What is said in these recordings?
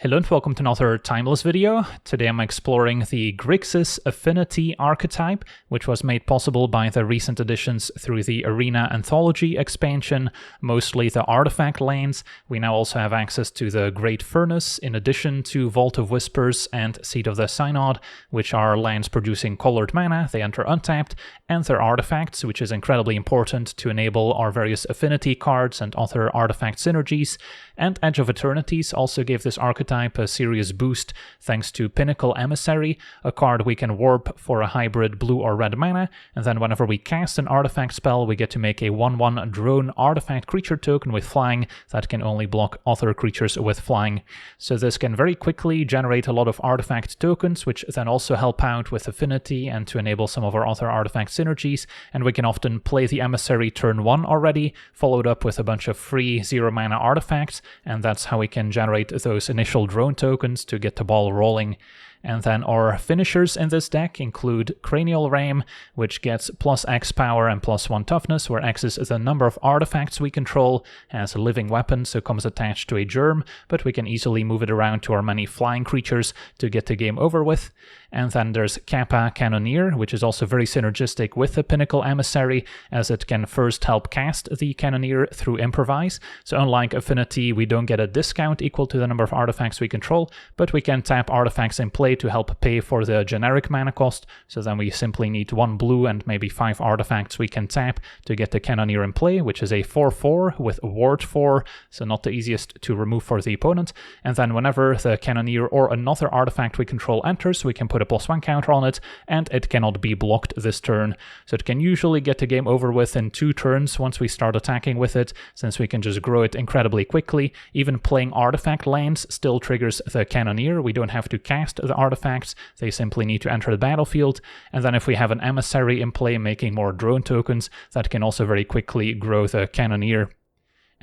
Hello and welcome to another Timeless video. Today I'm exploring the Grixis Affinity archetype, which was made possible by the recent additions through the Arena Anthology expansion, mostly the artifact lanes. We now also have access to the Great Furnace, in addition to Vault of Whispers and Seat of the Synod, which are lands producing colored mana. They enter untapped, and their artifacts, which is incredibly important to enable our various affinity cards and other artifact synergies. And Edge of Eternities also gave this archetype a serious boost thanks to Pinnacle Emissary, a card we can warp for a hybrid blue or red mana, and then whenever we cast an artifact spell we get to make a 1/1 drone artifact creature token with flying that can only block other creatures with flying. So this can very quickly generate a lot of artifact tokens, which then also help out with affinity and to enable some of our other artifact synergies, and we can often play the Emissary turn 1 already, followed up with a bunch of free 0 mana artifacts, and that's how we can generate those initial drone tokens to get the ball rolling. And then our finishers in this deck include Cranial Ram, which gets plus X power and plus 1 toughness, where X is the number of artifacts we control, has a living weapon, so comes attached to a germ, but we can easily move it around to our many flying creatures to get the game over with. And then there's Kappa Cannoneer, which is also very synergistic with the Pinnacle Emissary, as it can first help cast the Cannoneer through Improvise. So unlike Affinity, we don't get a discount equal to the number of artifacts we control, but we can tap artifacts in play to help pay for the generic mana cost. So then we simply need 1 blue and maybe 5 artifacts we can tap to get the Cannoneer in play, which is a 4/4 with Ward 4, so not the easiest to remove for the opponent. And then whenever the Cannoneer or another artifact we control enters, we can put a +1 counter on it, and it cannot be blocked this turn. So it can usually get the game over with in 2 turns once we start attacking with it, since we can just grow it incredibly quickly. Even playing artifact lands still triggers the Cannoneer. We don't have to cast the artifacts, they simply need to enter the battlefield. And then if we have an Emissary in play making more drone tokens, that can also very quickly grow the Cannoneer.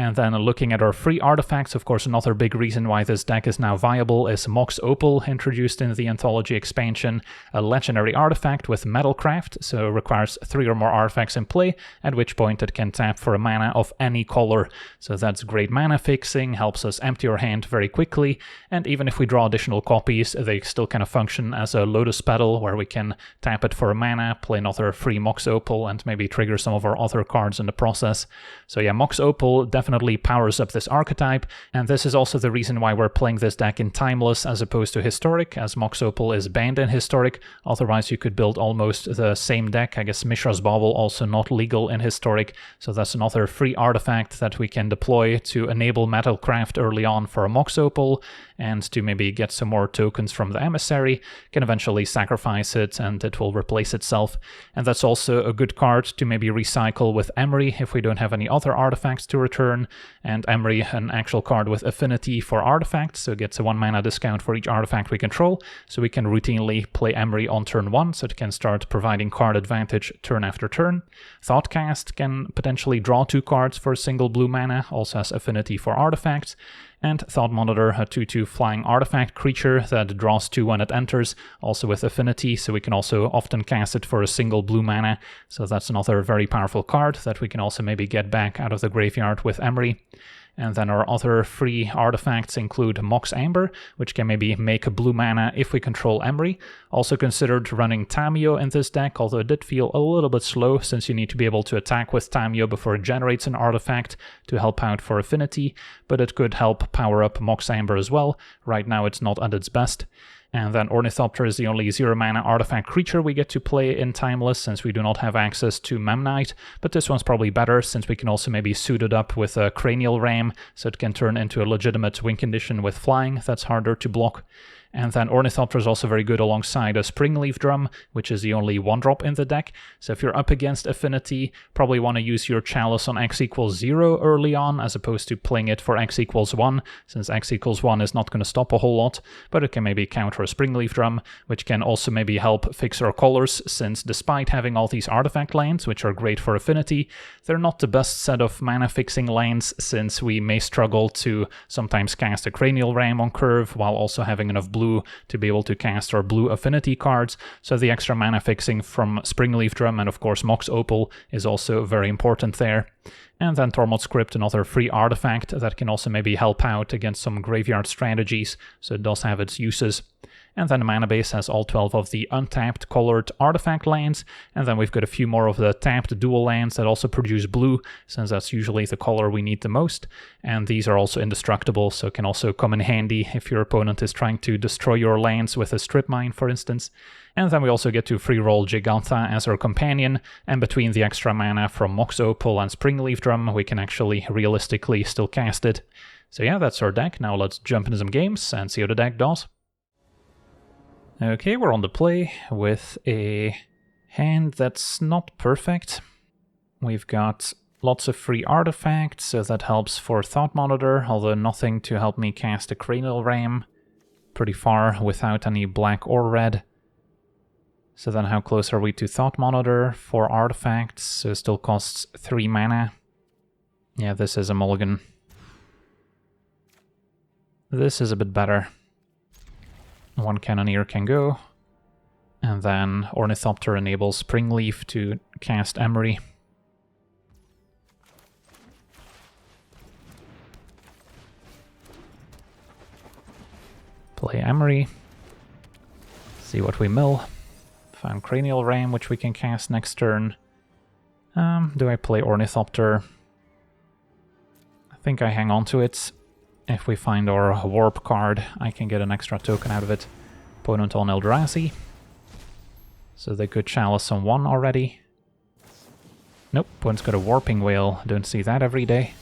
And then looking at our free artifacts, of course, another big reason why this deck is now viable is Mox Opal, introduced in the Anthology expansion, a legendary artifact with Metalcraft, so it requires 3 or more artifacts in play, at which point it can tap for a mana of any color. So that's great mana fixing, helps us empty our hand very quickly, and even if we draw additional copies, they still kind of function as a Lotus Petal, where we can tap it for a mana, play another free Mox Opal, and maybe trigger some of our other cards in the process. So yeah, Mox Opal definitely powers up this archetype, and this is also the reason why we're playing this deck in Timeless as opposed to Historic, as Mox Opal is banned in Historic. Otherwise you could build almost the same deck. I guess Mishra's Bauble also not legal in Historic, so that's another free artifact that we can deploy to enable Metalcraft early on for a Mox Opal, and to maybe get some more tokens from the Emissary, can eventually sacrifice it and it will replace itself. And that's also a good card to maybe recycle with Emery if we don't have any other artifacts to return. And Emery, an actual card with affinity for artifacts, so it gets a 1 mana discount for each artifact we control, so we can routinely play Emery on turn 1, so it can start providing card advantage turn after turn. Thoughtcast can potentially draw 2 cards for a single blue mana, also has affinity for artifacts. And Thought Monitor, a 2/2 flying artifact creature that draws 2 when it enters, also with affinity, so we can also often cast it for a single blue mana. So that's another very powerful card that we can also maybe get back out of the graveyard with Emery. And then our other free artifacts include Mox Amber, which can maybe make a blue mana if we control Emery. Also considered running Tamiyo in this deck, although it did feel a little bit slow since you need to be able to attack with Tamiyo before it generates an artifact to help out for affinity, but it could help power up Mox Amber as well. Right now it's not at its best. And then Ornithopter is the only 0 mana artifact creature we get to play in Timeless, since we do not have access to Memnite, but this one's probably better since we can also maybe suit it up with a Cranial Ram, so it can turn into a legitimate win condition with flying that's harder to block. And then Ornithopter is also very good alongside a Springleaf Drum, which is the only 1-drop in the deck. So if you're up against Affinity, probably want to use your Chalice on X=0 early on, as opposed to playing it for X=1, since X=1 is not going to stop a whole lot, but it can maybe counter a Springleaf Drum, which can also maybe help fix our colors, since despite having all these artifact lands, which are great for Affinity, they're not the best set of mana fixing lands, since we may struggle to sometimes cast a Cranial Ram on curve, while also having enough blue blue to be able to cast our blue affinity cards, so the extra mana fixing from Springleaf Drum and of course Mox Opal is also very important there. And then Tormod's Crypt, another free artifact that can also maybe help out against some graveyard strategies, so it does have its uses. And then the mana base has all 12 of the untapped colored artifact lands, and then we've got a few more of the tapped dual lands that also produce blue, since that's usually the color we need the most. And these are also indestructible, so can also come in handy if your opponent is trying to destroy your lands with a strip mine, for instance. And then we also get to free roll Giganta as our companion, and between the extra mana from Mox Opal and Springleaf Drum, we can actually realistically still cast it. So yeah, that's our deck. Now let's jump into some games and see how the deck does. Okay, we're on the play with a hand that's not perfect. We've got lots of free artifacts, so that helps for Thought Monitor, although nothing to help me cast a Cranial Ram. Pretty far without any black or red. So then how close are we to Thought Monitor? 4 artifacts, so it still costs 3 mana. Yeah, this is a mulligan. This is a bit better. 1 Cannoneer can go, and then Ornithopter enables Springleaf to cast Emery. Play Emery, see what we mill. Found Cranial Ram, which we can cast next turn. Do I play Ornithopter? I think I hang on to it. If we find our Warp card, I can get an extra token out of it. Opponent on Eldrazi. So they could Chalice on 1 already. Nope, opponent's got a Warping Whale. Don't see that every day.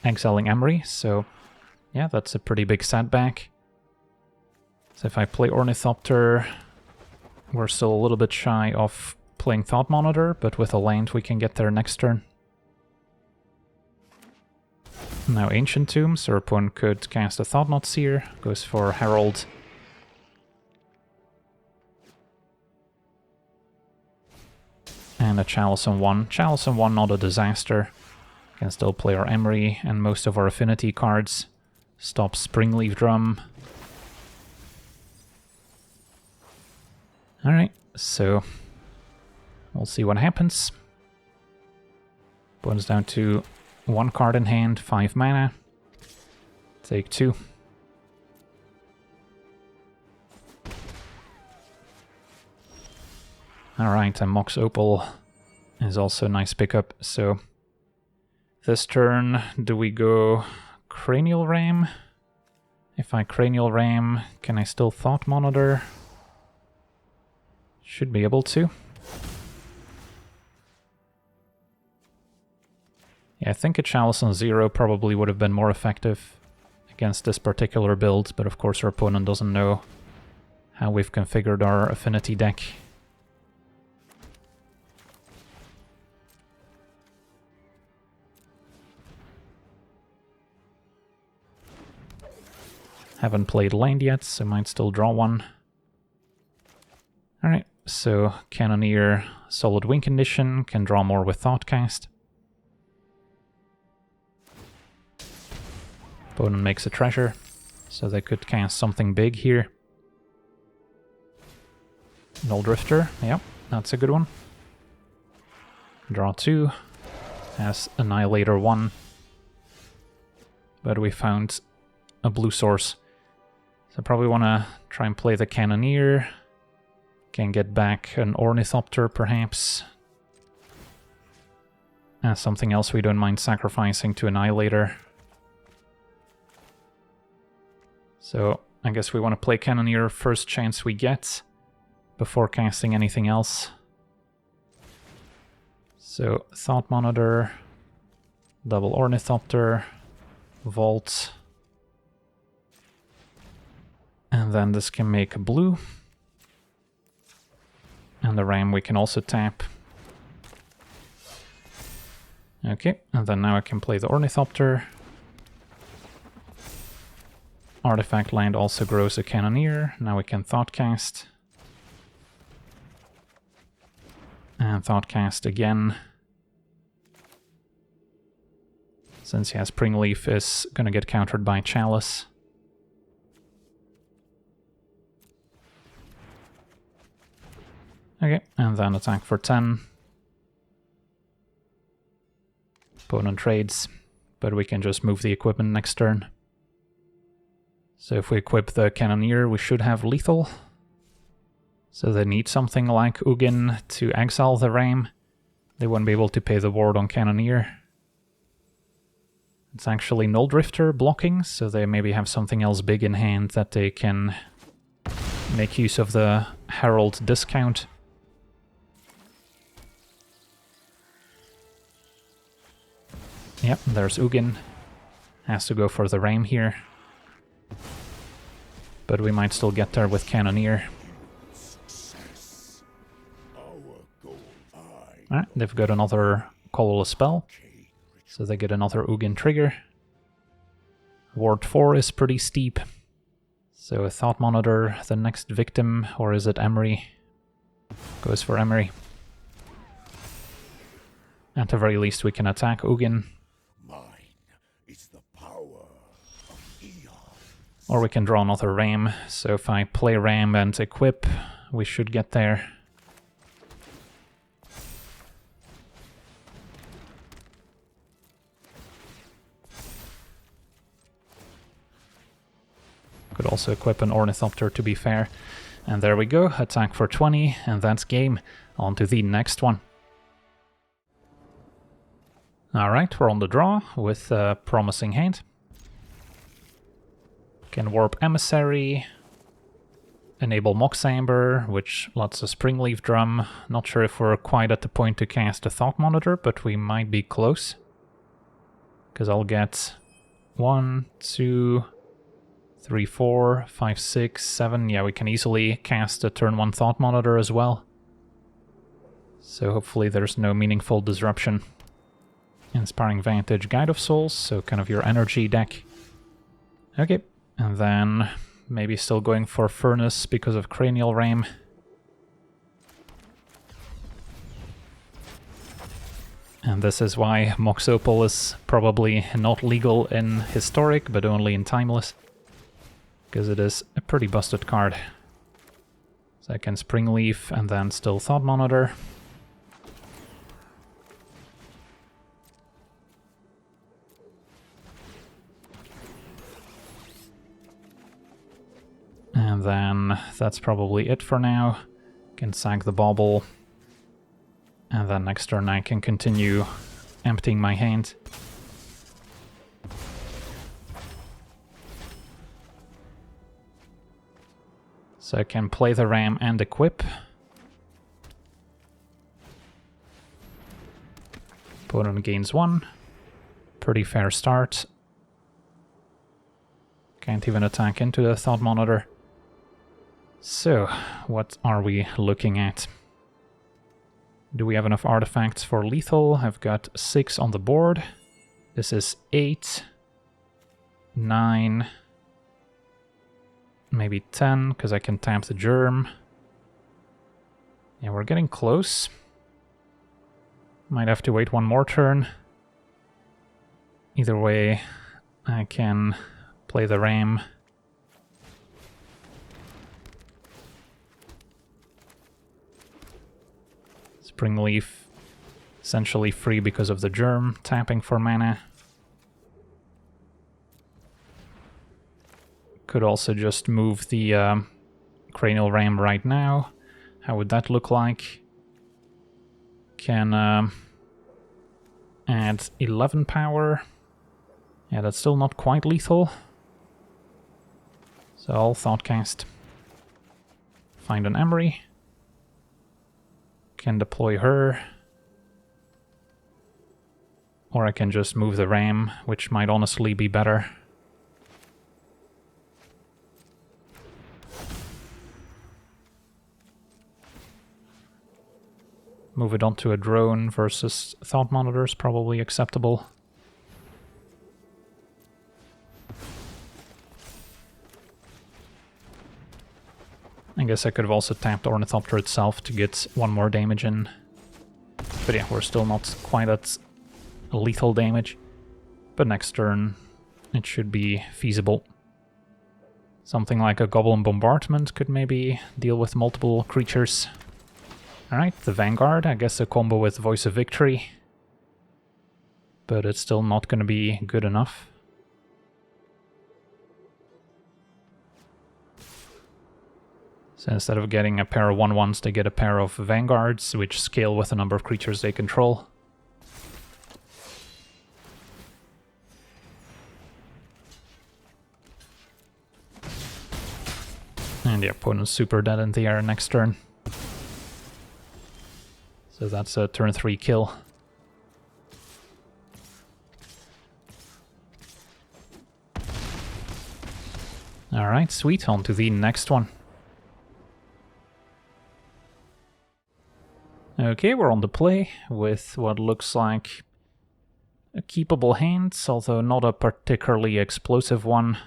Exiling Emery, so yeah, that's a pretty big setback. So if I play Ornithopter, we're still a little bit shy of playing Thought Monitor, but with a land we can get there next turn. Now Ancient Tomb, so our opponent could cast a Thought-Knot Seer, goes for Herald. And a Chalice on 1. Chalice on 1, not a disaster. Can still play our Emery and most of our affinity cards. Stop Springleaf Drum. Alright, so we'll see what happens. Opponent's down to 1 card in hand, 5 mana. Take 2. Alright, and Mox Opal is also a nice pickup. So this turn, do we go Cranial Ram? If I Cranial Ram, can I still Thought Monitor? Should be able to. Yeah, I think a Chalice on 0 probably would have been more effective against this particular build, but of course our opponent doesn't know how we've configured our affinity deck. Haven't played land yet, so might still draw one. Alright, so Cannoneer, solid win condition, can draw more with Thoughtcast. Opponent makes a treasure, so they could cast something big here. Null Drifter, yep, that's a good one. Draw 2, has Annihilator 1. But we found a blue source. So I probably want to try and play the Cannoneer. Can get back an Ornithopter, perhaps. Something else we don't mind sacrificing to Annihilator. So I guess we want to play Cannoneer first chance we get, before casting anything else. So Thought Monitor, double Ornithopter, Vault. And then this can make a blue. And the Ram we can also tap. Okay, and then now I can play the Ornithopter. Artifact land also grows a Cannoneer. Now we can Thoughtcast. And Thoughtcast again. Since yeah, Springleaf is going to get countered by Chalice. Okay, and then attack for 10. Opponent trades, but we can just move the equipment next turn. So if we equip the Cannoneer, we should have lethal. So they need something like Ugin to exile the Ram. They won't be able to pay the ward on Cannoneer. It's actually Null Drifter blocking, so they maybe have something else big in hand that they can make use of the Herald discount. Yep, there's Ugin. Has to go for the Ram here. But we might still get there with Cannoneer. Alright, they've got another colorless spell. So they get another Ugin trigger. Ward 4 is pretty steep. So a Thought Monitor, the next victim, or is it Emery? Goes for Emery. At the very least we can attack Ugin. Or we can draw another Ram, so if I play Ram and equip, we should get there. Could also equip an Ornithopter to be fair. And there we go, attack for 20, and that's game. On to the next one. Alright, we're on the draw with a promising hand. Can warp Emissary, enable Mox Amber, which lets us Springleaf Drum. Not sure if we're quite at the point to cast a Thought Monitor, but we might be close. Because I'll get 1, 2, 3, 4, 5, 6, 7. Yeah, we can easily cast a turn 1 Thought Monitor as well. So hopefully there's no meaningful disruption. Inspiring Vantage, Guide of Souls, so kind of your energy deck. Okay. And then maybe still going for Furnace because of Cranial Ram. And this is why Mox Opal is probably not legal in Historic, but only in Timeless. Because it is a pretty busted card. So I can Springleaf and then still Thought Monitor. And then that's probably it for now. Can sack the Bauble. And then next turn I can continue emptying my hand. So I can play the Ram and equip. Opponent gains 1. Pretty fair start. Can't even attack into the Thought Monitor. So, what are we looking at? Do we have enough artifacts for lethal? I've got 6 on the board. This is 8, 9, maybe 10, because I can tap the Germ. Yeah, we're getting close. Might have to wait one more turn. Either way, I can play the Ram. Springleaf, essentially free because of the Germ, tapping for mana. Could also just move the Cranial Ram right now. How would that look like? Can add 11 power. Yeah, that's still not quite lethal. So I'll Thoughtcast. Find an Emery. Can deploy her. Or I can just move the Ram, which might honestly be better. Move it onto a drone versus Thought Monitor is probably acceptable. I guess I could have also tapped Ornithopter itself to get one more damage in. But yeah, we're still not quite at lethal damage. But next turn, it should be feasible. Something like a Goblin Bombardment could maybe deal with multiple creatures. Alright, the Vanguard, I guess a combo with Voice of Victory. But it's still not going to be good enough. So instead of getting a pair of 1/1s, they get a pair of Vanguards, which scale with the number of creatures they control. And the opponent's super dead in the air next turn. So that's a turn 3 kill. Alright, sweet, on to the next one. Okay, we're on the play with what looks like a keepable hand, although not a particularly explosive one.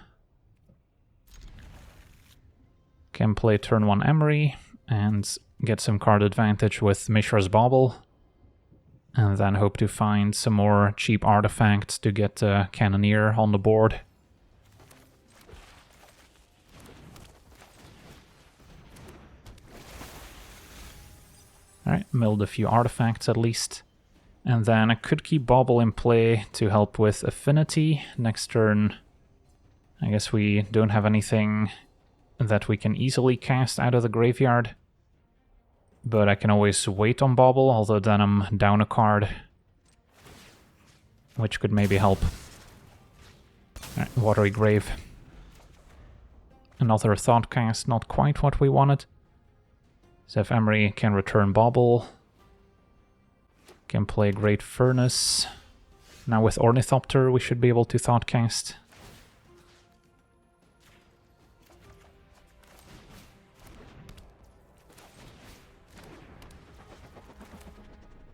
Can play turn 1 Emery and get some card advantage with Mishra's Bauble. And then hope to find some more cheap artifacts to get Cannoneer on the board. Alright, milled a few artifacts at least. And then I could keep Bauble in play to help with Affinity. Next turn, I guess we don't have anything that we can easily cast out of the graveyard. But I can always wait on Bauble, although then I'm down a card. Which could maybe help. Alright, Watery Grave. Another Thought Cast, not quite what we wanted. So if Emery can return Bauble, can play Great Furnace. Now with Ornithopter we should be able to Thoughtcast.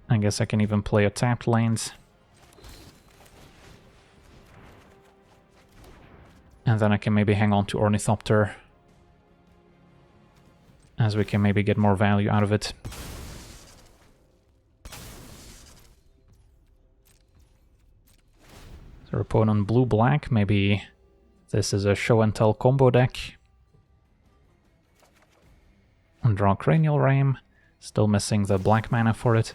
I guess I can even play a tapped lands. And then I can maybe hang on to Ornithopter, as we can maybe get more value out of it. So our opponent blue-black, maybe this is a show and tell combo deck. And draw Cranial Ram, still missing the black mana for it.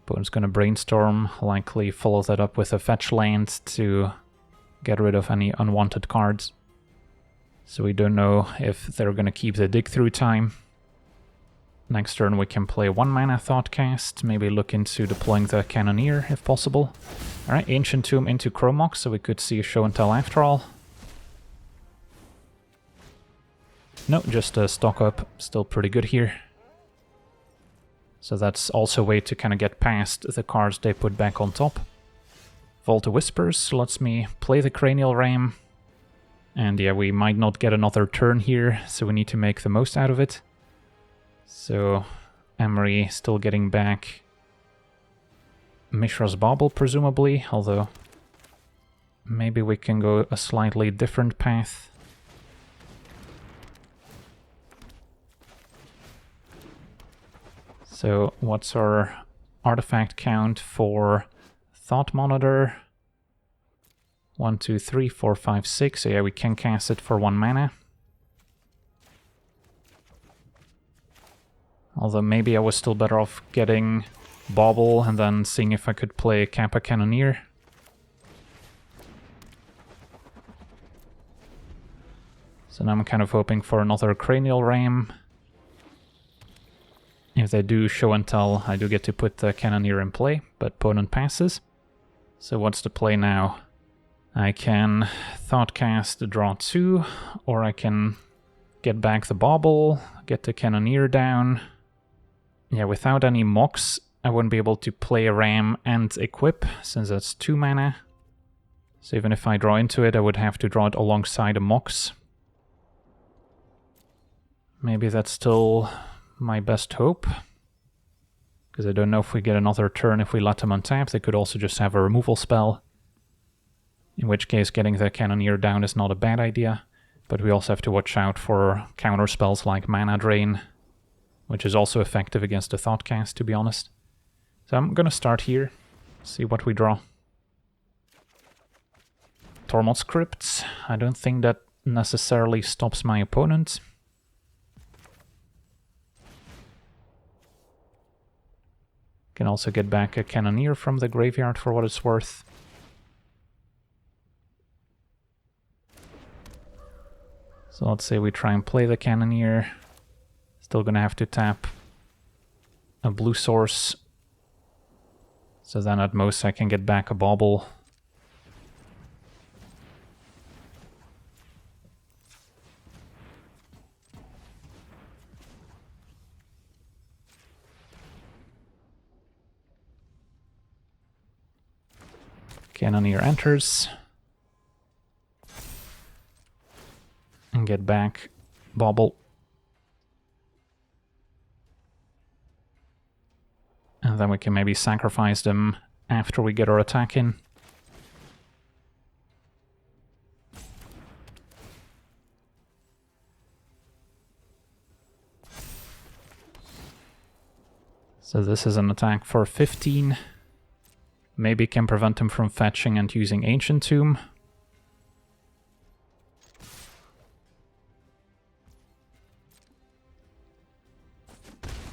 Opponent's gonna brainstorm, likely follow that up with a fetch land to get rid of any unwanted cards. So we don't know if they're gonna keep the dig through time. Next turn we can play 1 mana Thoughtcast, maybe look into deploying the Cannoneer if possible. Alright, Ancient Tomb into Chromox, so we could see a show and tell after all. No, just a stock up, still pretty good here. So that's also a way to kind of get past the cards they put back on top. Vault of Whispers lets me play the Cranial Ram. And yeah, we might not get another turn here, so we need to make the most out of it. So Emery still getting back Mishra's Bauble, presumably, although maybe we can go a slightly different path. So what's our artifact count for Thought Monitor? 1, 2, 3, 4, 5, 6. So yeah, we can cast it for 1 mana. Although maybe I was still better off getting Bauble and then seeing if I could play Kappa Cannoneer. So now I'm kind of hoping for another Cranial Ram. If they do show and tell, I do get to put the Cannoneer in play, but opponent passes. So what's the play now? I can Thoughtcast, draw 2, or I can get back the Bauble, get the Cannoneer down. Yeah, without any Mox, I wouldn't be able to play a Ram and equip, since that's 2 mana. So even if I draw into it, I would have to draw it alongside a Mox. Maybe that's still my best hope. Because I don't know if we get another turn if we let them untap. They could also just have a removal spell. In which case getting the Cannoneer down is not a bad idea. But we also have to watch out for counter spells like Mana Drain, which is also effective against the Thoughtcast, to be honest. So I'm gonna start here, see what we draw. Tormod's Crypt. I don't think that necessarily stops my opponent. Can also get back a Cannoneer from the graveyard for what it's worth. So let's say we try and play the Cannoneer. Still gonna have to tap a blue source. So then at most I can get back a bauble. Cannoneer enters. And get back bauble. And then we can maybe sacrifice them after we get our attack in. So this is an attack for 15. Maybe can prevent him from fetching and using Ancient Tomb.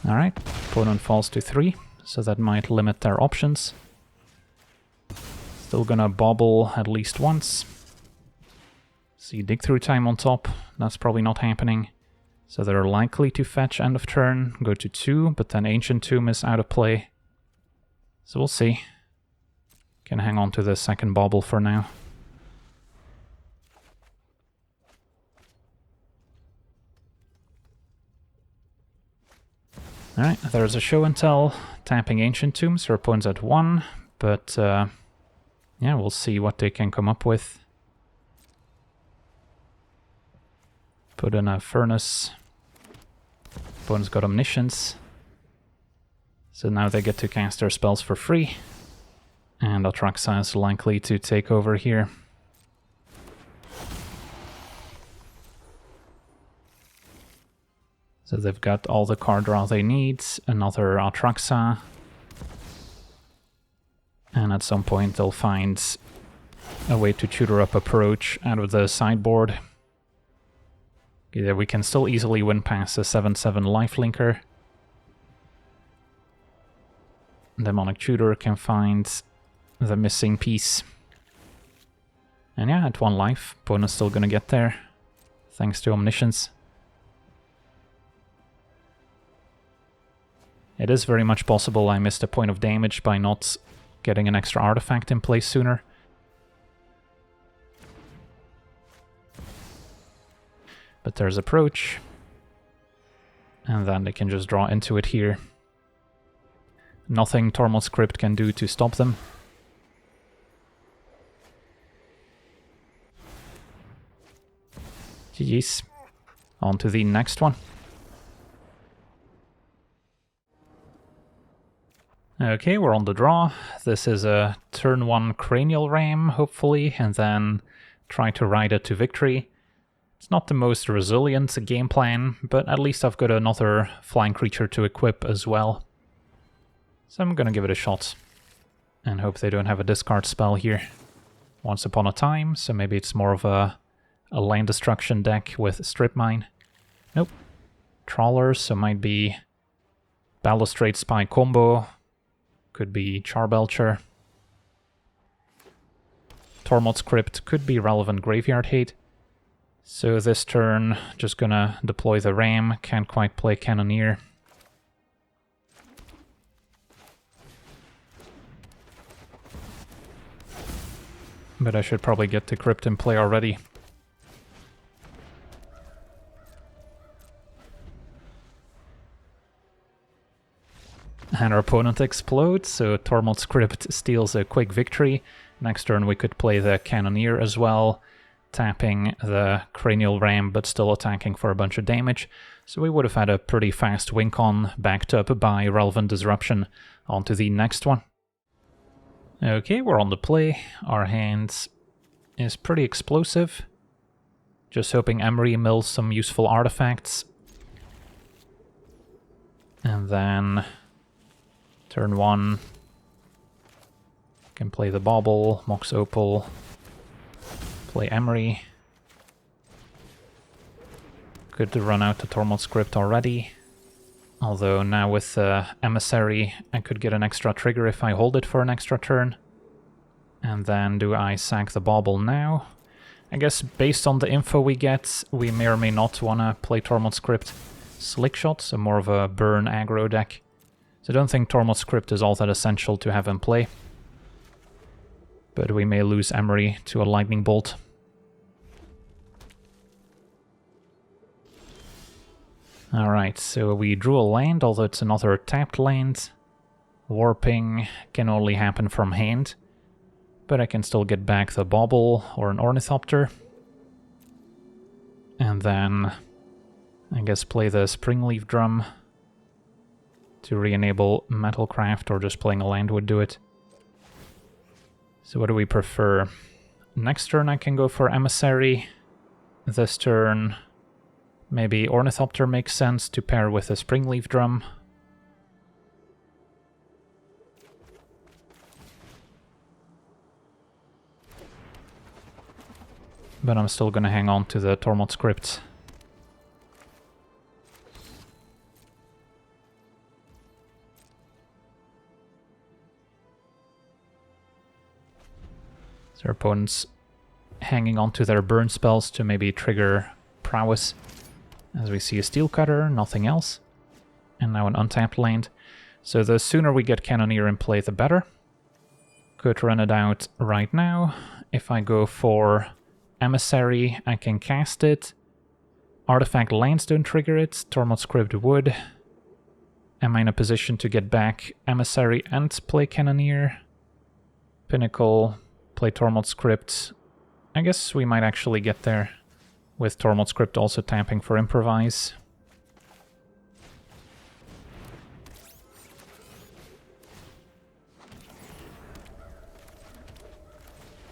Alright, opponent falls to 3, so that might limit their options. Still gonna bauble at least once. See dig through time on top, that's probably not happening. So they're likely to fetch end of turn, go to 2, but then Ancient Tomb is out of play. So we'll see. Can hang on to the second bauble for now. Alright, there's a show and tell, tapping Ancient Tombs, her opponent's at 1, but yeah, we'll see what they can come up with. Put in a Furnace. Opponent's got Omniscience. So now they get to cast their spells for free. And Atraxa is likely to take over here. So they've got all the card draw they need, another Atraxa. And at some point they'll find a way to tutor up Approach out of the sideboard. Yeah, we can still easily win past a 7/7 lifelinker. Demonic Tutor can find the missing piece. And yeah, at 1 life, opponent's still gonna get there, thanks to Omniscience. It is very much possible I missed a point of damage by not getting an extra artifact in place sooner. But there's Approach. And then they can just draw into it here. Nothing Tormod's Crypt can do to stop them. GG's. On to the next one. Okay, we're on the draw. This is a turn 1 Cranial Ram, hopefully, and then try to ride it to victory. It's not the most resilient game plan, but at least I've got another flying creature to equip as well. So I'm gonna give it a shot. And hope they don't have a discard spell here. Once Upon a Time, so maybe it's more of a land destruction deck with Strip Mine. Nope. Trawlers, so might be Balustrade Spy combo. Could be Charbelcher. Tormod's Crypt could be relevant graveyard hate. So this turn, just gonna deploy the Ram, can't quite play Cannoneer. But I should probably get the Crypt in play already. And our opponent explodes, so Tormod's Crypt steals a quick victory. Next turn we could play the Cannoneer as well, tapping the Cranial Ram but still attacking for a bunch of damage. So we would have had a pretty fast win con, backed up by Relevant Disruption. On to the next one. Okay, we're on the play. Our hand is pretty explosive. Just hoping Emery mills some useful artifacts. And then turn 1, can play the Bauble, Mox Opal, play Emery. Good to run out the Tormod's Crypt already. Although now with Emissary, I could get an extra trigger if I hold it for an extra turn. And then do I sack the bauble now? I guess based on the info we get, we may or may not want to play Tormod's Crypt Slickshot, so more of a burn aggro deck. So I don't think Tormod's Crypt is all that essential to have in play. But we may lose Emery to a Lightning Bolt. Alright, so we drew a land, although it's another tapped land. Warping can only happen from hand. But I can still get back the Bauble or an Ornithopter. And then I guess play the Springleaf Drum to re-enable Metalcraft, or just playing a land would do it. So what do we prefer? Next turn I can go for Emissary. This turn maybe Ornithopter makes sense to pair with a Springleaf Drum. But I'm still gonna hang on to the Tormod's Crypt. So our opponent's hanging on to their burn spells to maybe trigger Prowess. As we see a Steel Cutter, nothing else. And now an untapped land. So the sooner we get Cannoneer in play, the better. Could run it out right now. If I go for Emissary, I can cast it. Artifact lands don't trigger it. Tormod's Crypt would. Am I in a position to get back Emissary and play Cannoneer? Pinnacle, play Tormod's Crypt. I guess we might actually get there, with Tormod's Crypt also tapping for Improvise.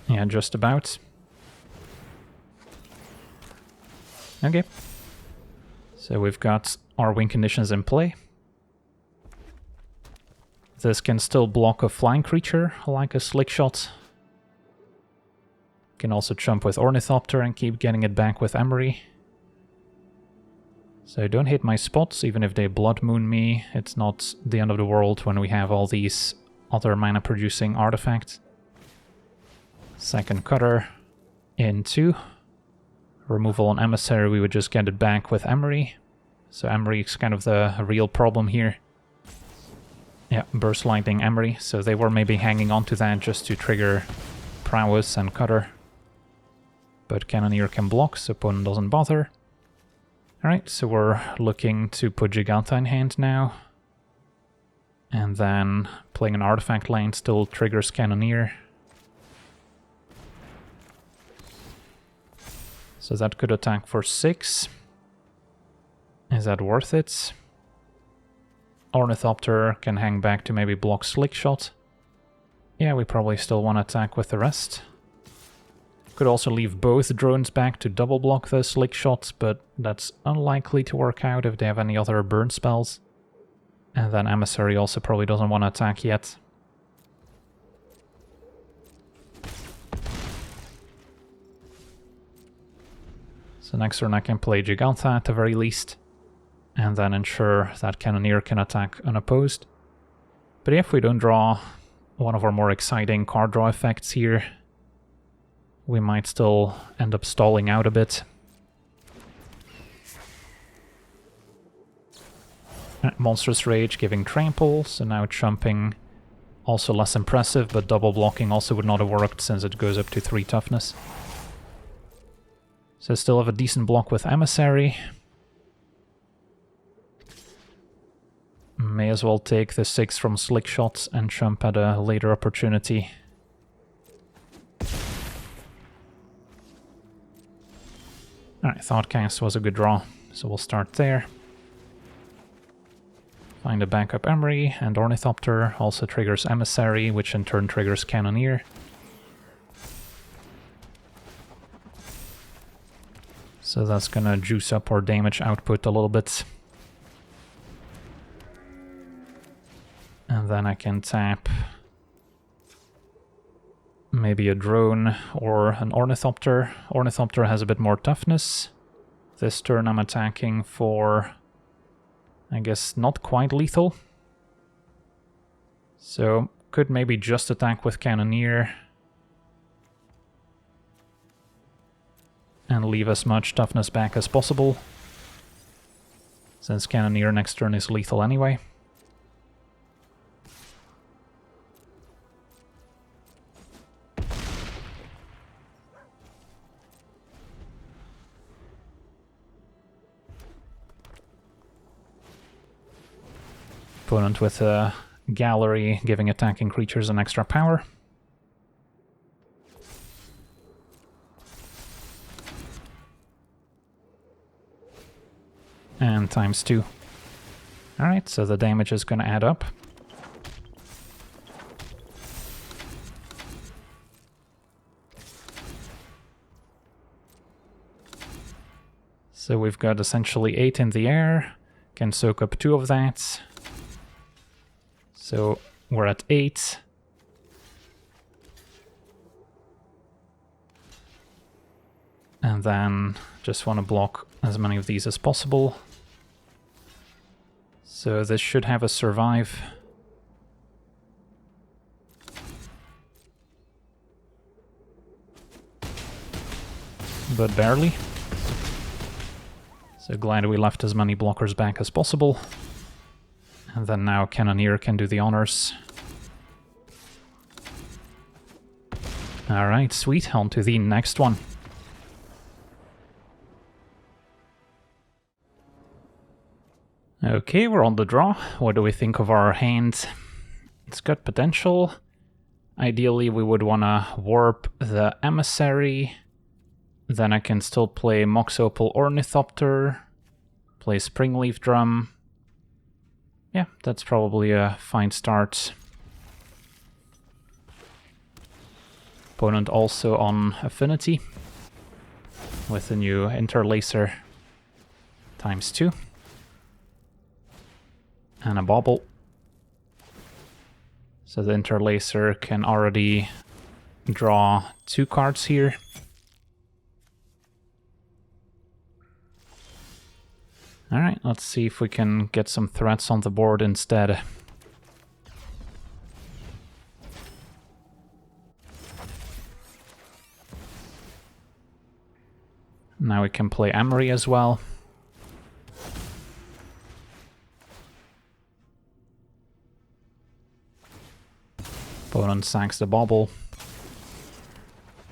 Yeah, just about. Okay. So we've got our win conditions in play. This can still block a flying creature, like a Slickshot. Can also jump with Ornithopter and keep getting it back with Emery. So don't hit my spots, even if they Blood Moon me. It's not the end of the world when we have all these other mana-producing artifacts. Second Cutter in 2. Removal on Emissary, we would just get it back with Emery. So Emery is kind of the real problem here. Yeah, Burst Lightning Emery. So they were maybe hanging on to that just to trigger Prowess and Cutter. But Cannoneer can block, so opponent doesn't bother. Alright, so we're looking to put Giganta in hand now. And then playing an artifact lane still triggers Cannoneer. So that could attack for 6. Is that worth it? Ornithopter can hang back to maybe block Slickshot. Yeah, we probably still want to attack with the rest. Could also leave both drones back to double block the Slickshot, but that's unlikely to work out if they have any other burn spells. And then Emissary also probably doesn't want to attack yet. So next turn I can play Giganta at the very least, and then ensure that Cannoneer can attack unopposed. But if we don't draw one of our more exciting card draw effects here, we might still end up stalling out a bit. Monstrous Rage giving trample, so now jumping also less impressive, but double blocking also would not have worked since it goes up to 3 toughness. So still have a decent block with Emissary. May as well take the 6 from Slickshot and jump at a later opportunity. Alright, Thoughtcast was a good draw, so we'll start there. Find a backup Emery, and Ornithopter also triggers Emissary, which in turn triggers Cannoneer. So that's gonna juice up our damage output a little bit. And then I can tap maybe a drone or an Ornithopter. Ornithopter has a bit more toughness. This turn I'm attacking for I guess not quite lethal. So could maybe just attack with Cannoneer and leave as much toughness back as possible, since Cannoneer next turn is lethal anyway. Opponent with a gallery, giving attacking creatures an extra power. And ×2. Alright, so the damage is going to add up. So we've got essentially 8 in the air. Can soak up 2 of that. So we're at 8. And then just want to block as many of these as possible. So this should have a survive. But barely. So glad we left as many blockers back as possible. And then now Cannoneer can do the honors. Alright, sweet. On to the next one. Okay, we're on the draw. What do we think of our hand? It's got potential. Ideally, we would want to warp the Emissary. Then I can still play Mox Opal Ornithopter. Play Springleaf Drum. Yeah, that's probably a fine start. Opponent also on Affinity with the new Interlacer ×2 and a Bauble. So the Interlacer can already draw 2 cards here. Alright, let's see if we can get some threats on the board instead. Now we can play Emery as well. Opponent sacks the Bauble.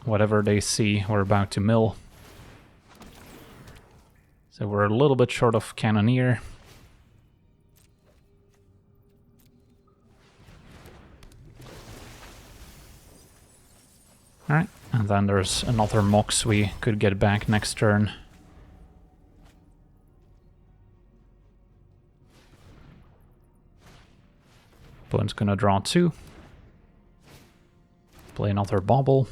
Whatever they see, we're about to mill. So we're a little bit short of Cannoneer. Alright, and then there's another Mox we could get back next turn. Opponent's gonna draw 2. Play another Bauble.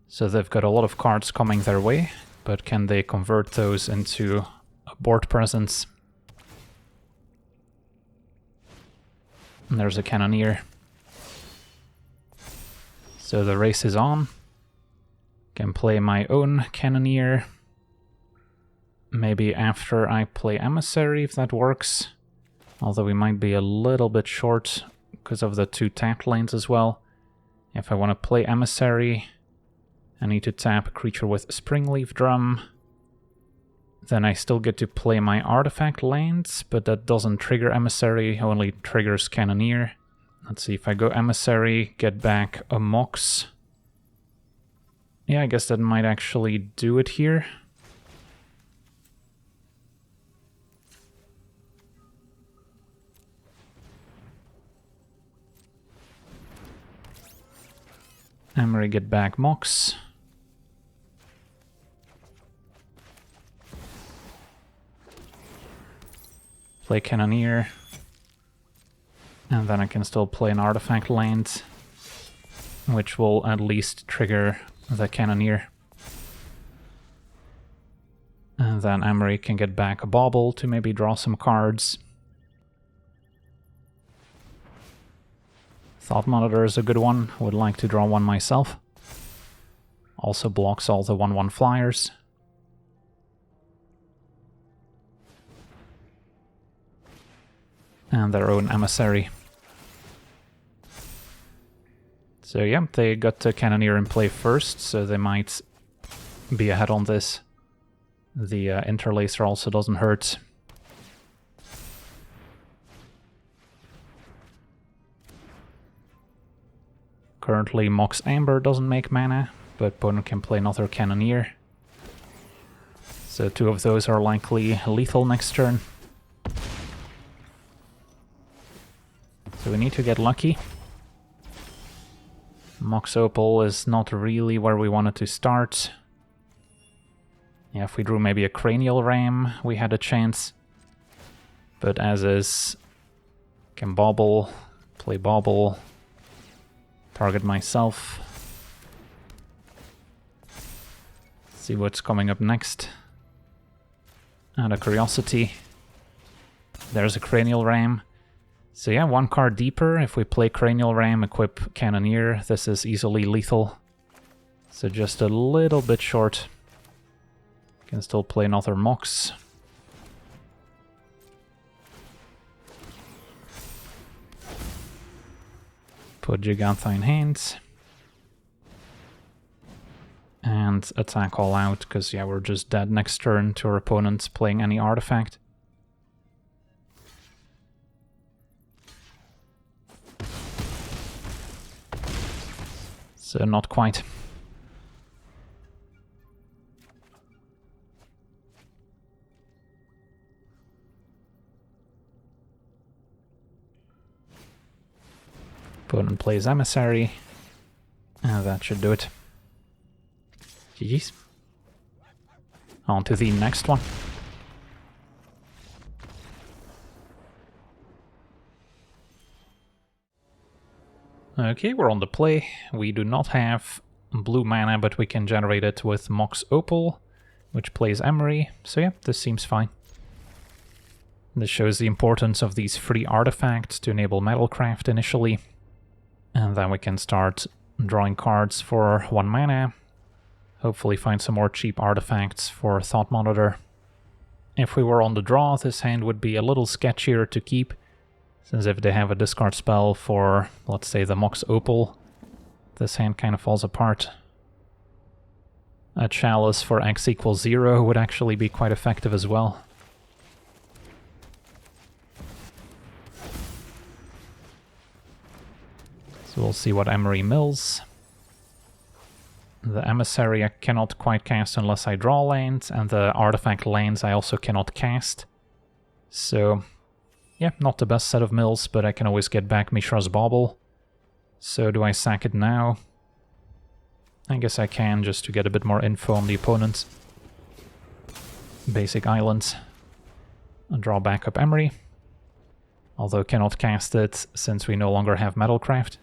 So they've got a lot of cards coming their way, but can they convert those into a board presence? And there's a Cannoneer. So the race is on. Can play my own Cannoneer. Maybe after I play Emissary, if that works. Although we might be a little bit short because of the 2 tapped lanes as well. If I want to play Emissary, I need to tap a creature with Springleaf Drum. Then I still get to play my artifact lands, but that doesn't trigger Emissary, only triggers Cannoneer. Let's see, if I go Emissary, get back a Mox. Yeah, I guess that might actually do it here. Emery, get back Mox. Play Cannoneer. And then I can still play an artifact land, which will at least trigger the Cannoneer. And then Emery can get back a Bauble to maybe draw some cards. Thought Monitor is a good one. Would like to draw one myself. also blocks all the 1/1 flyers. And their own emissary. So yeah, they got the Cannoneer in play first, so they might be ahead on this. The interlacer also doesn't hurt. Currently Mox Amber doesn't make mana, but opponent can play another Cannoneer. So 2 of those are likely lethal next turn. So we need to get lucky. Mox Opal is not really where we wanted to start. Yeah, if we drew maybe a Cranial Ram, we had a chance. But as is, can bobble, play bobble, target myself. See what's coming up next. Out of curiosity. There's a Cranial Ram. So yeah, 1 card deeper. If we play Cranial Ram, equip Cannoneer, this is easily lethal. So just a little bit short. Can still play another Mox. Put Gigantha in hand. And attack all out, because yeah, we're just dead next turn to our opponent playing any artifact. So not quite. Opponent plays Emissary. And that should do it. GG's. On to the next one. Okay, we're on the play. We do not have blue mana, but we can generate it with Mox Opal, which plays Emery. So yeah, this seems fine. This shows the importance of these free artifacts to enable Metalcraft initially. And then we can start drawing cards for 1 mana. Hopefully find some more cheap artifacts for Thought Monitor. If we were on the draw, this hand would be a little sketchier to keep, since if they have a discard spell for, let's say, the Mox Opal, this hand kind of falls apart. A Chalice for X equals 0 would actually be quite effective as well. So we'll see what Emery mills. The Emissary I cannot quite cast unless I draw lands, and the artifact lands I also cannot cast. So yeah, not the best set of mills, but I can always get back Mishra's Bauble. So do I sack it now? I guess I can, just to get a bit more info on the opponent. Basic islands. And draw back up Emery. Although cannot cast it since we no longer have Metalcraft.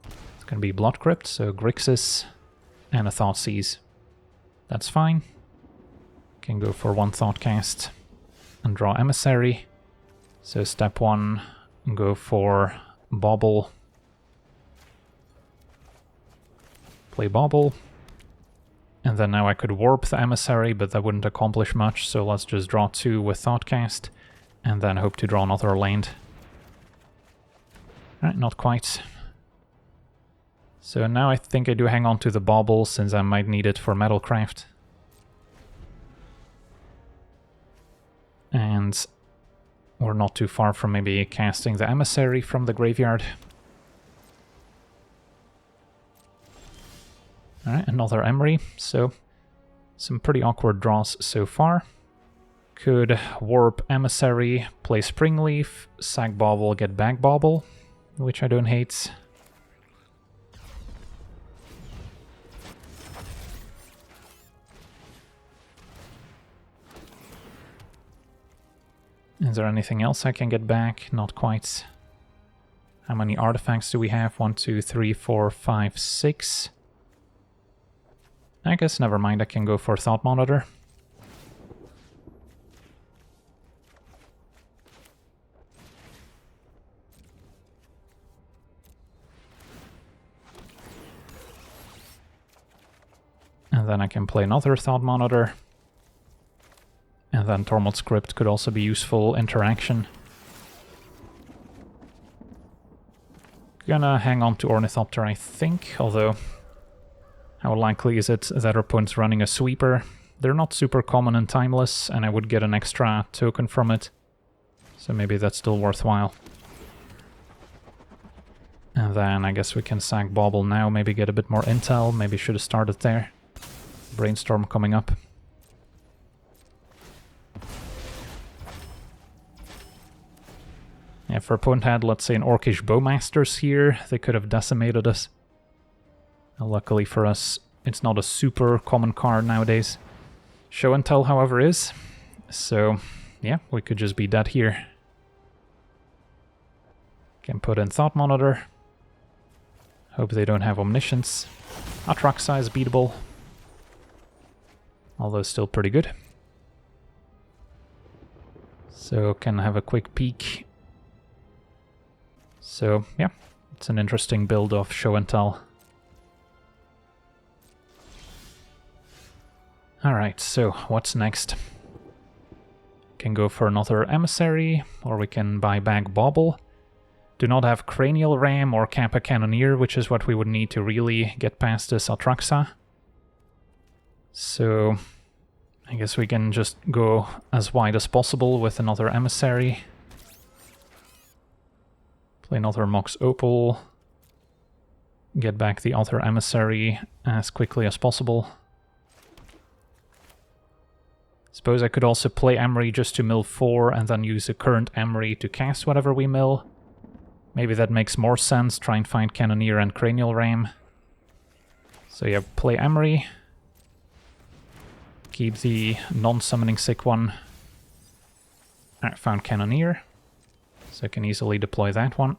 It's going to be Blood Crypt, so Grixis and a Thoughtseize. That's fine. Can go for 1 Thoughtcast and draw Emissary. So step 1, go for Bauble. Play Bauble. And then now I could warp the Emissary, but that wouldn't accomplish much, so let's just draw 2 with Thoughtcast, and then hope to draw another land. Alright, not quite. So now I think I do hang on to the Bauble, since I might need it for Metalcraft. And we're not too far from maybe casting the Emissary from the graveyard. Alright, another Emery, so some pretty awkward draws so far. Could warp Emissary, play Springleaf, sack Bauble, get back Bauble, which I don't hate. Is there anything else I can get back? Not quite. How many artifacts do we have? 1, 2, 3, 4, 5, 6. I guess never mind, I can go for Thought Monitor. And then I can play another Thought Monitor. And then Tormod Script could also be useful interaction. Gonna hang on to Ornithopter, I think, although how likely is it that our opponent's running a Sweeper? They're not super common in Timeless, and I would get an extra token from it, so maybe that's still worthwhile. And then I guess we can sack Bauble now, maybe get a bit more intel, maybe should have started there. Brainstorm coming up. Yeah, if our opponent had, let's say, an Orcish Bowmasters here, they could have decimated us. Luckily for us, it's not a super common card nowadays. Show and Tell, however, is. So, yeah, we could just be dead here. Can put in Thought Monitor. Hope they don't have Omniscience. Atraxa is beatable. Although still pretty good. So, can have a quick peek. So, yeah, it's an interesting build of Show and Tell. Alright, so what's next? Can go for another Emissary, or we can buy back Bauble. Do not have Cranial Ram or Kappa Cannoneer, which is what we would need to really get past this Atraxa. So, I guess we can just go as wide as possible with another Emissary. Play another Mox Opal. Get back the other Emissary as quickly as possible. Suppose I could also play Emery just to mill 4 and then use the current Emery to cast whatever we mill. Maybe that makes more sense, try and find Cannoneer and Cranial Ram. So yeah, play Emery. Keep the non-summoning sick one. I found Cannoneer, so I can easily deploy that one.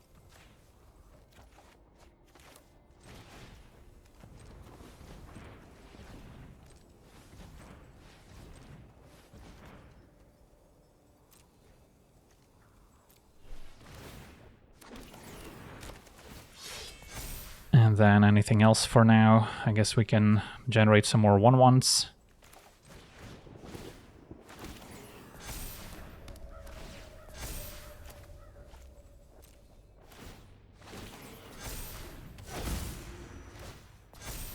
And then anything else for now? I guess we can generate some more 1/1s.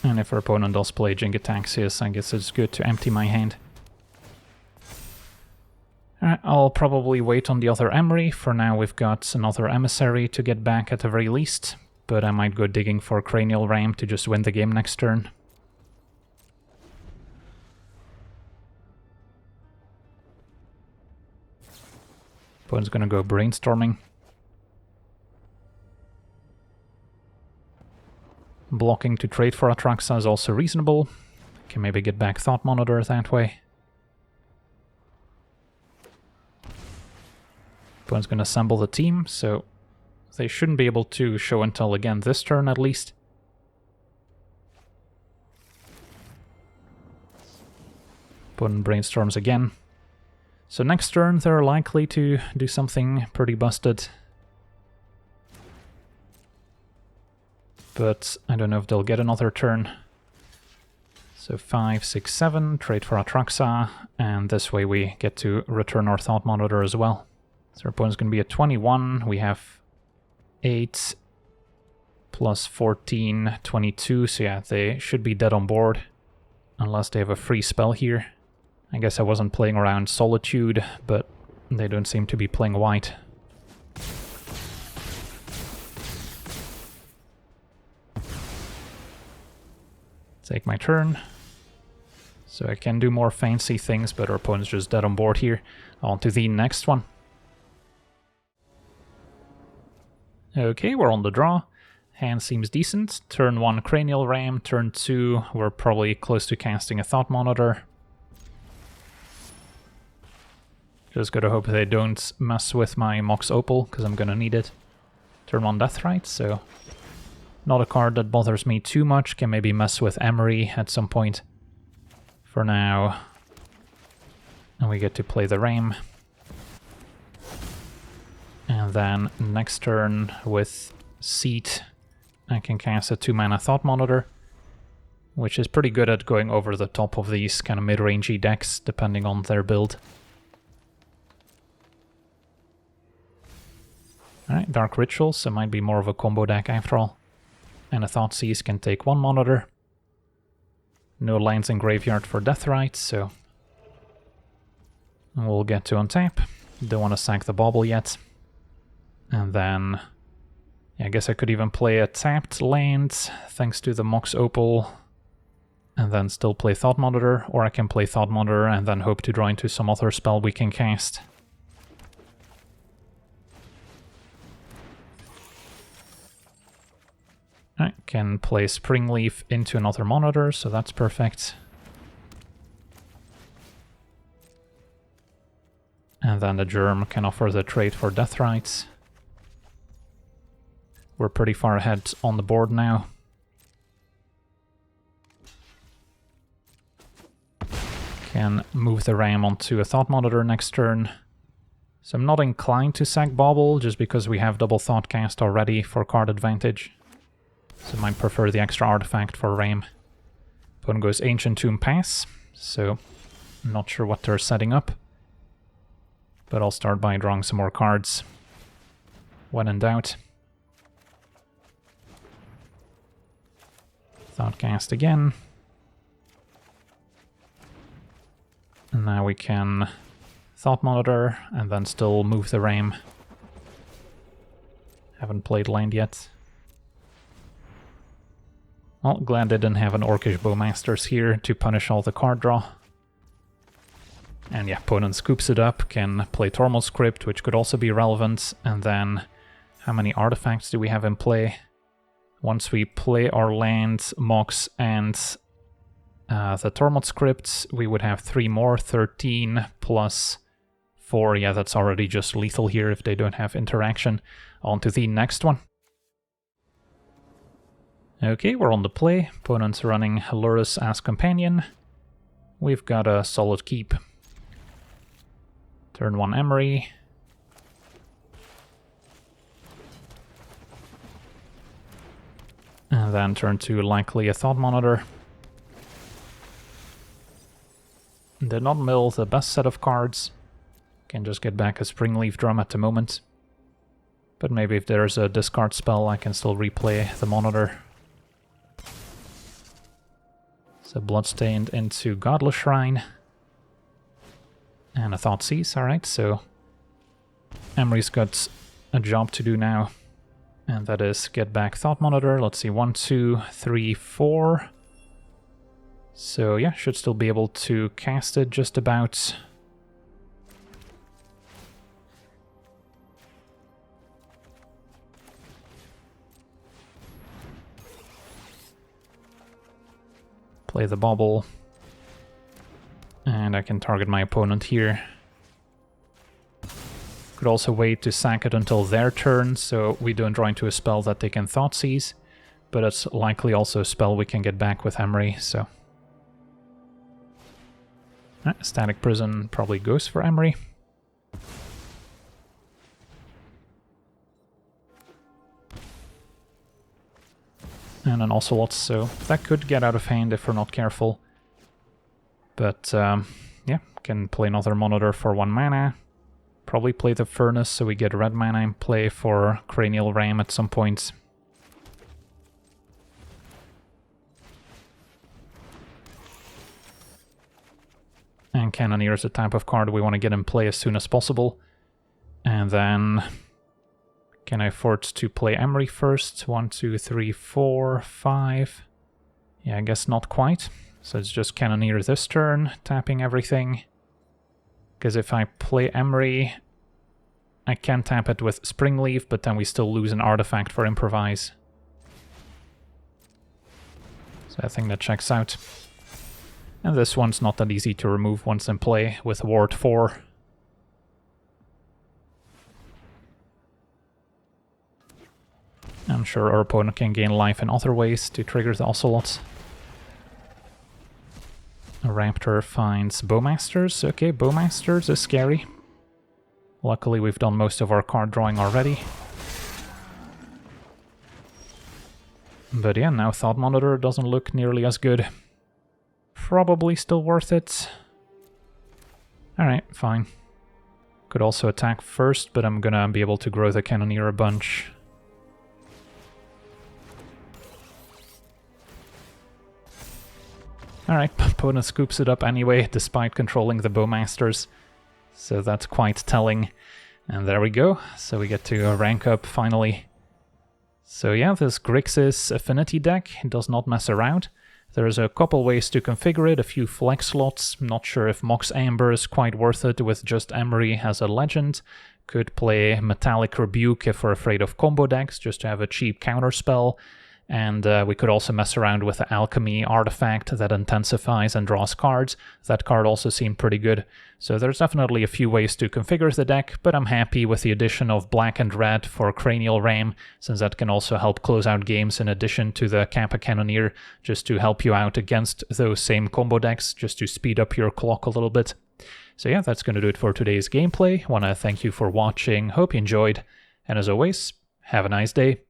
And if our opponent does play Jingataxias, I guess it's good to empty my hand. Alright, I'll probably wait on the other Emery. For now we've got another Emissary to get back at the very least. But I might go digging for Cranial Ram to just win the game next turn. Opponent's gonna go Brainstorming. Blocking to trade for Atraxa is also reasonable. Can maybe get back Thought Monitor that way. Opponent's gonna assemble the team, so they shouldn't be able to show and tell again this turn, at least. Opponent brainstorms again. So next turn they're likely to do something pretty busted. But I don't know if they'll get another turn. So 5, 6, 7, trade for Atraxa, and this way we get to return our Thought Monitor as well. So our opponent's going to be at 21, we have 8 plus 14, 22, so yeah, they should be dead on board. Unless they have a free spell here. I guess I wasn't playing around Solitude, but they don't seem to be playing white. Take my turn. So I can do more fancy things, but our opponent's just dead on board here. On to the next one. Okay, we're on the draw. Hand seems decent. Turn 1 Cranial Ram, turn 2 we're probably close to casting a Thought Monitor. Just gotta hope they don't mess with my Mox Opal, because I'm gonna need it. Turn 1 Deathrite, so not a card that bothers me too much. Can maybe mess with Emery at some point. For now. And we get to play the Ram. And then next turn with Seat, I can cast a 2-mana Thought Monitor. which is pretty good at going over the top of these kind of mid-rangey decks, depending on their build. Alright, Dark Rituals, so might be more of a combo deck after all. And a Thoughtseize can take 1 monitor. No lands in graveyard for Deathrite, so we'll get to untap. Don't want to sack the Bauble yet. And then, yeah, I guess I could even play a tapped land, thanks to the Mox Opal, and then still play Thought Monitor, or I can play Thought Monitor and then hope to draw into some other spell we can cast. I can play Springleaf into another monitor, so that's perfect. And then the Germ can offer the trade for Deathrite. We're pretty far ahead on the board now. Can move the Ram onto a Thought Monitor next turn. So I'm not inclined to sack Bauble, just because we have double Thoughtcast already for card advantage. So I might prefer the extra artifact for Ram. Opponent goes Ancient Tomb Pass, so I'm not sure what they're setting up. But I'll start by drawing some more cards when in doubt. Thoughtcast again. And now we can Thought Monitor and then still move the Ram. Haven't played land yet. Well, glad they didn't have an Orcish Bowmasters here to punish all the card draw. And yeah, opponent scoops it up, can play Tormod Script, which could also be relevant, and then how many artifacts do we have in play? Once we play our land, Mox, and the Tormod Script, we would have 3 more, 13 plus 4, yeah, that's already just lethal here if they don't have interaction. On to the next one. Okay, we're on the play. Opponent's running Halurus as companion. We've got a solid keep. Turn 1 Emery. And then turn 2 likely a Thought Monitor. Did not mill the best set of cards. Can just get back a Springleaf Drum at the moment. But maybe if there's a discard spell, I can still replay the Monitor. So Bloodstained into Godless Shrine. And a Thoughtseize, alright, so Emery's got a job to do now. And that is get back Thought Monitor. Let's see, 1, 2, 3, 4. So yeah, should still be able to cast it just about. Play the Bauble. And I can target my opponent here. Could also wait to sack it until their turn, so we don't draw into a spell that they can Thoughtseize. But it's likely also a spell we can get back with Emery, so... Static Prison probably goes for Emery. And an Ocelot, so that could get out of hand if we're not careful. But, yeah, can play another Monitor for 1 mana. Probably play the Furnace so we get red mana in play for Cranial Ram at some point. And Cannoneer is the type of card we want to get in play as soon as possible. And then... can I afford to play Emery first? 1, 2, 3, 4, 5. Yeah, I guess not quite. So it's just Cannoneer this turn, tapping everything. Because if I play Emery, I can tap it with Springleaf, but then we still lose an artifact for Improvise. So I think that checks out. And this one's not that easy to remove once in play with Ward 4. I'm sure our opponent can gain life in other ways to trigger the Ocelot. A Raptor finds Bowmasters. Okay, Bowmasters is scary. Luckily we've done most of our card drawing already. But yeah, now Thought Monitor doesn't look nearly as good. Probably still worth it. Alright, fine. Could also attack first, but I'm gonna be able to grow the Cannoneer a bunch. Alright, opponent scoops it up anyway, despite controlling the Bowmasters. So that's quite telling. And there we go, so we get to rank up finally. So yeah, this Grixis Affinity deck does not mess around. There's a couple ways to configure it, a few flex slots. I'm not sure if Mox Amber is quite worth it with just Emery as a legend. Could play Metallic Rebuke if we're afraid of combo decks, just to have a cheap counterspell. And we could also mess around with the Alchemy artifact that intensifies and draws cards. That card also seemed pretty good. So there's definitely a few ways to configure the deck, but I'm happy with the addition of black and red for Cranial Ram, since that can also help close out games in addition to the Kappa Cannoneer, just to help you out against those same combo decks, just to speed up your clock a little bit. So yeah, that's going to do it for today's gameplay. I want to thank you for watching, hope you enjoyed, and as always, have a nice day.